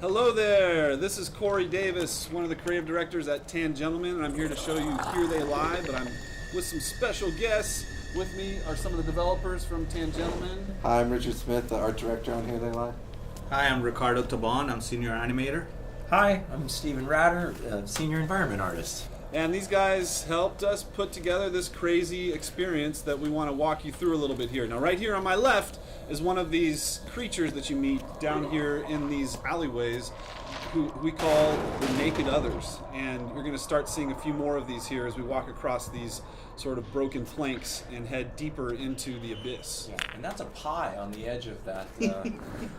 Hello there, this is Corey Davis, one of the creative directors at Tangentlemen, and I'm here to show you Here They Lie, but I'm with some special guests. With me are some of the developers from Tangentlemen. Hi, I'm Richard Smith, the art director on Here They Lie. Hi, I'm Ricardo Taban, I'm senior animator. Hi, I'm Stephen Ratter, senior environment artist. And these guys helped us put together this crazy experience that we want to walk you through a little bit here. Now, right here on my left is one of these creatures that you meet down here in these alleyways, who we call the naked others. And you're going to start seeing a few more of these here as we walk across these sort of broken planks and head deeper into the abyss. Yeah, and that's a pie on the edge of that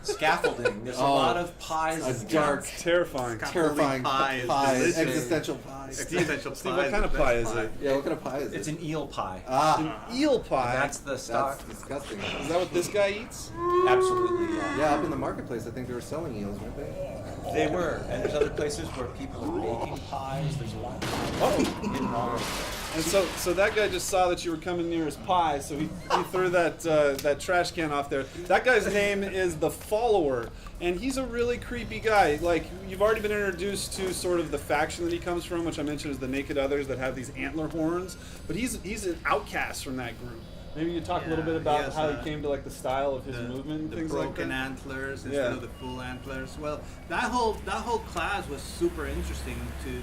scaffolding. There's a lot of pies. It's dark, It's terrifying. terrifying Pie pie, is delicious. existential pie. Existential Steve, pie what kind of the pie best is it? Yeah, what kind of pie is it? It's an eel pie. An eel pie. That's the stock. That's disgusting. Is that what this guy eats? Absolutely, yeah. Yeah, up in the marketplace, I think they were selling eels, weren't they? They were, and there's other places where people are baking pies. There's a lot of pie in all of And so that guy just saw that you were coming near his pie, so he threw that trash can off there. That guy's name is The Follower, and he's a really creepy guy. Like, you've already been introduced to sort of the faction that he comes from, which I mentioned is the Naked Others that have these antler horns, but he's an outcast from that group. Maybe you talk a little bit about how he came to like the style of his movement and things like that. The broken antlers instead of the full antlers. Well, that whole class was super interesting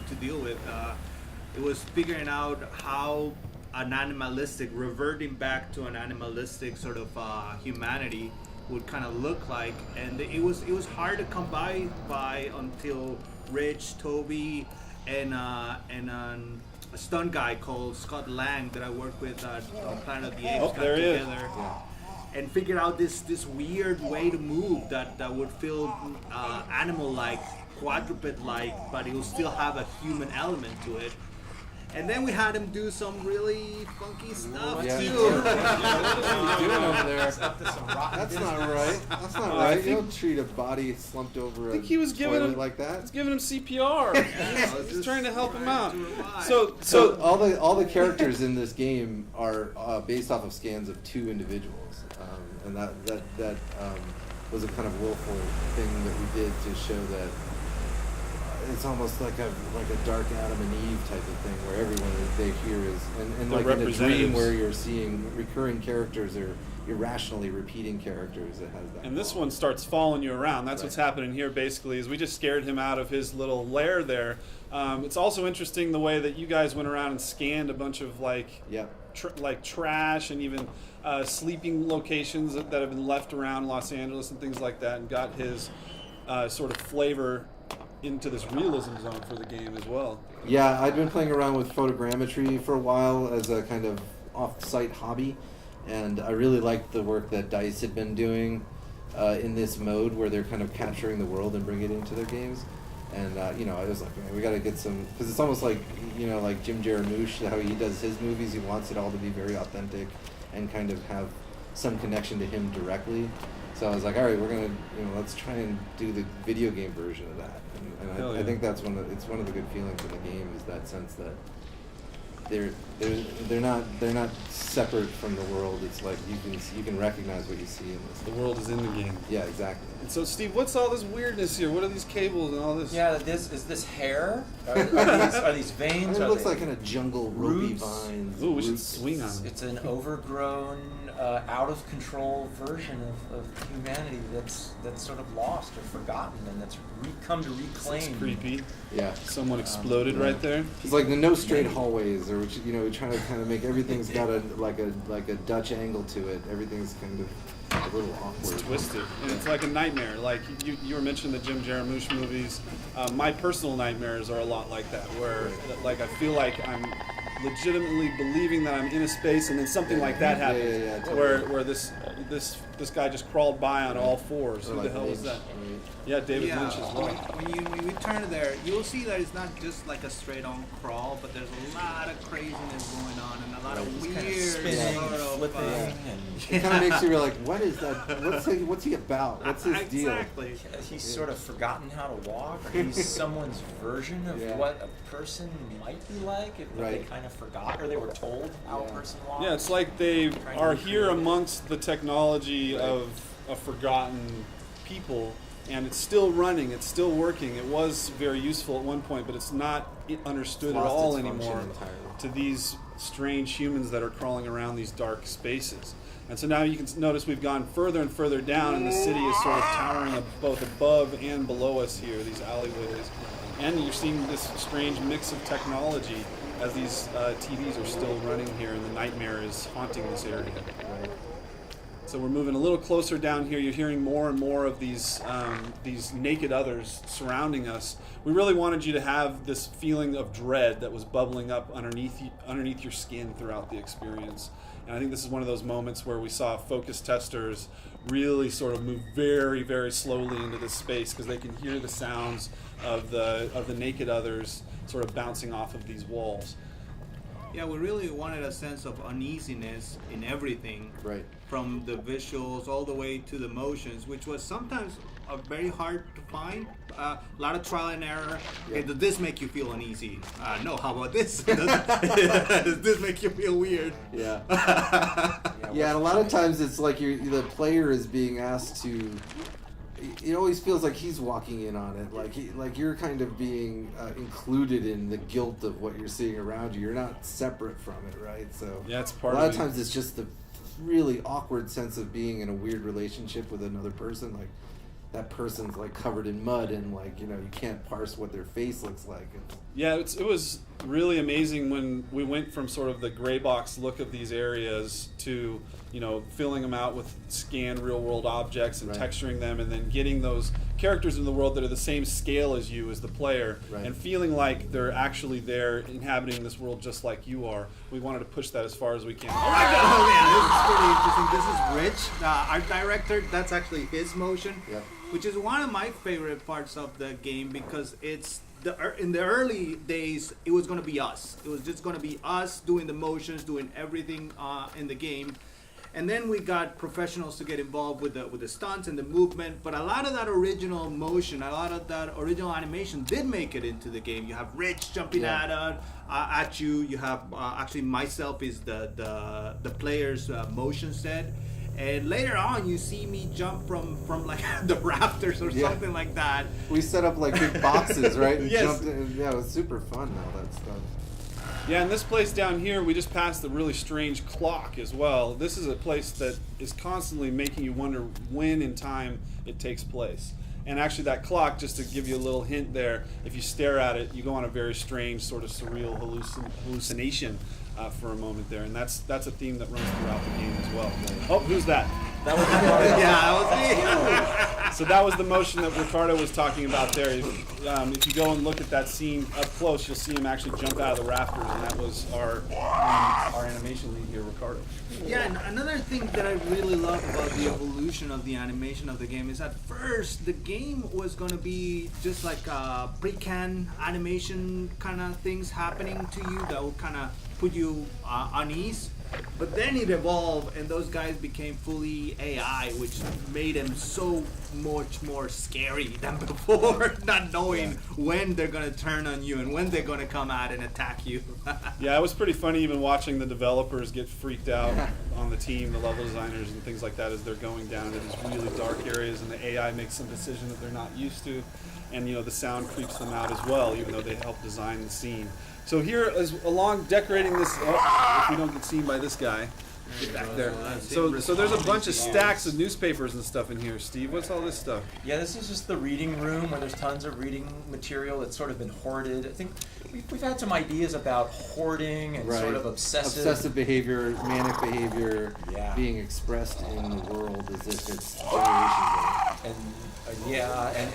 to deal with. It was figuring out how an animalistic, reverting back to an animalistic sort of humanity would kind of look like, and it was hard to come by until Rich, Toby, and a stunt guy called Scott Lang that I work with on Planet of the Apes got together and figured out this weird way to move that would feel animal-like, quadruped-like, but it will still have a human element to it. And then we had him do some really funky stuff too. What are you doing over there? That's not right. That's not right. You don't treat a body slumped over I think he was giving him like that. He's giving him CPR. He's trying to help him out. So all the characters in this game are based off of scans of two individuals, and that was a kind of willful thing that we did to show that it's almost like a dark Adam and Eve type of thing, where everyone they hear is and like in a dream where you're seeing recurring characters or irrationally repeating characters. It has that. And this one starts following you around. That's what's happening here. Basically, is we just scared him out of his little lair there. It's also interesting the way that you guys went around and scanned a bunch of like trash and even sleeping locations that have been left around Los Angeles and things like that, and got his sort of flavor into this realism zone for the game as well. Yeah, I'd been playing around with photogrammetry for a while as a kind of off-site hobby, and I really liked the work that DICE had been doing in this mode where they're kind of capturing the world and bringing it into their games. And I was like, man, we got to get some, because it's almost like like Jim Jarmusch, how he does his movies. He wants it all to be very authentic and kind of have some connection to him directly. So I was like, all right, we're gonna, let's try and do the video game version of that. And I think that's it's one of the good feelings in the game, is that sense that they're not separate from the world. It's like you can recognize what you see in this. The world is in the game. Yeah, exactly. And so, Steve, what's all this weirdness here? What are these cables and all this? Yeah, is this hair? Are these veins? It looks like in a jungle, ropey vines. Ooh, we should swing on it. It's an overgrown, out of control version of humanity that's sort of lost or forgotten, and that's come to reclaim. It's creepy. Yeah. Someone exploded right there. It's like the no straight hallways, or we're trying to kind of make everything's got a Dutch angle to it. Everything's kind of a little awkward. It's twisted, and it's like a nightmare. Like you were mentioning the Jim Jarmusch movies. My personal nightmares are a lot like that, where like I feel like I'm legitimately believing that I'm in a space, and then something like that happens, totally. where this guy just crawled by on all fours. Who the hell was that? Yeah, David Lynch as well. When you turn there, you'll see that it's not just like a straight-on crawl, but there's a lot of craziness going on and a lot of weird kind of spinning, sort of flipping. It kind of makes you like, what is that? What's he about? What's his deal? Exactly. He's sort of forgotten how to walk. He's someone's version of what a person might be like, if they kind of forgot, or they were told how a person walks. Yeah, it's like they are here amongst the technology of a forgotten people, and it's still running, it's still working. It was very useful at one point, but it's not understood at all anymore to these strange humans that are crawling around these dark spaces. And so now you can notice we've gone further and further down, and the city is sort of towering both above and below us here, these alleyways. And you're seeing this strange mix of technology as these TVs are still running here, and the nightmare is haunting this area. Right. So we're moving a little closer down here. You're hearing more and more of these naked others surrounding us. We really wanted you to have this feeling of dread that was bubbling up underneath your skin throughout the experience. And I think this is one of those moments where we saw focus testers really sort of move very, very slowly into this space because they can hear the sounds of the naked others sort of bouncing off of these walls. Yeah, we really wanted a sense of uneasiness in everything, right? From the visuals all the way to the motions, which was sometimes very hard to find. A lot of trial and error. Okay, does this make you feel uneasy? No. How about this? Does this make you feel weird? Yeah. Yeah, and a lot of times it's like the player is being asked to. It always feels like he's walking in on it, like you're kind of being included in the guilt of what you're seeing around you. You're not separate from it, right? So yeah, it's part. A lot of times it's just the really awkward sense of being in a weird relationship with another person, like. That person's like covered in mud and you can't parse what their face looks like. Yeah, it was really amazing when we went from sort of the gray box look of these areas to filling them out with scanned real world objects and texturing them, and then getting those characters in the world that are the same scale as you as the player, and feeling like they're actually there inhabiting this world just like you are. We wanted to push that as far as we can. Oh man, this is pretty interesting. This is Rich, our director. That's actually his motion. Yep. Which is one of my favorite parts of the game, because it's in the early days it was going to be us. It was just going to be us doing the motions, doing everything in the game, and then we got professionals to get involved with the stunts and the movement. But a lot of that original motion, a lot of that original animation did make it into the game. You have Rich jumping at you. You have actually myself is the player's motion set. And later on, you see me jump from like the rafters or something like that. We set up like big boxes, right? And yes. Jumped in. Yeah, it was super fun, all that stuff. Yeah, and this place down here, we just passed the really strange clock as well. This is a place that is constantly making you wonder when in time it takes place. And actually that clock, just to give you a little hint there, if you stare at it, you go on a very strange sort of surreal hallucination for a moment there. And that's a theme that runs throughout the game as well. Oh, who's that? That was that was me. So that was the motion that Ricardo was talking about there. If you go and look at that scene up close, you'll see him actually jump out of the rafters, and that was our animation lead here, Ricardo. Yeah, and another thing that I really love about the evolution of the animation of the game is at first the game was going to be just like pre-can animation kind of things happening to you that would kind of put you on ease. But then it evolved, and those guys became fully AI, which made them so much more scary than before, not knowing when they're going to turn on you and when they're going to come out and attack you. Yeah, it was pretty funny even watching the developers get freaked out on the team, the level designers and things like that, as they're going down into these really dark areas, and the AI makes some decision that they're not used to, and the sound creeps them out as well, even though they helped design the scene. So here is along decorating this, if we don't get seen by this guy, get back there. So there's a bunch of stacks of newspapers and stuff in here. Steve, what's all this stuff? Yeah, this is just the reading room where there's tons of reading material that's sort of been hoarded. I think we've had some ideas about hoarding and sort of obsessive behavior, manic behavior being expressed in the world as if it's generations old.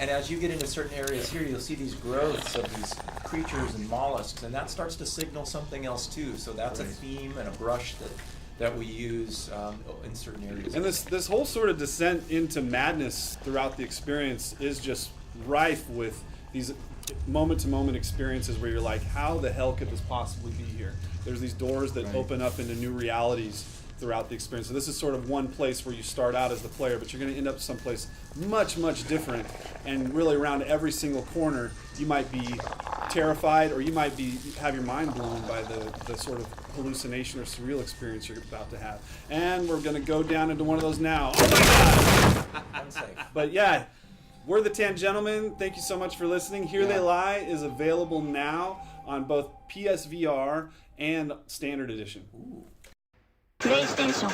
And as you get into certain areas here, you'll see these growths of these creatures and mollusks, and that starts to signal something else too. So that's a theme and a brush that we use in certain areas. And this whole sort of descent into madness throughout the experience is just rife with these moment-to-moment experiences where you're like, how the hell could this possibly be here? There's these doors that open up into new realities throughout the experience. So this is sort of one place where you start out as the player, but you're going to end up someplace much, much different. And really around every single corner, you might be terrified, or you might have your mind blown by the sort of hallucination or surreal experience you're about to have. And we're going to go down into one of those now. Oh my God! Unsafe. But yeah, we're the Tangentlemen. Thank you so much for listening. Here They Lie is available now on both PSVR and Standard Edition. PlayStation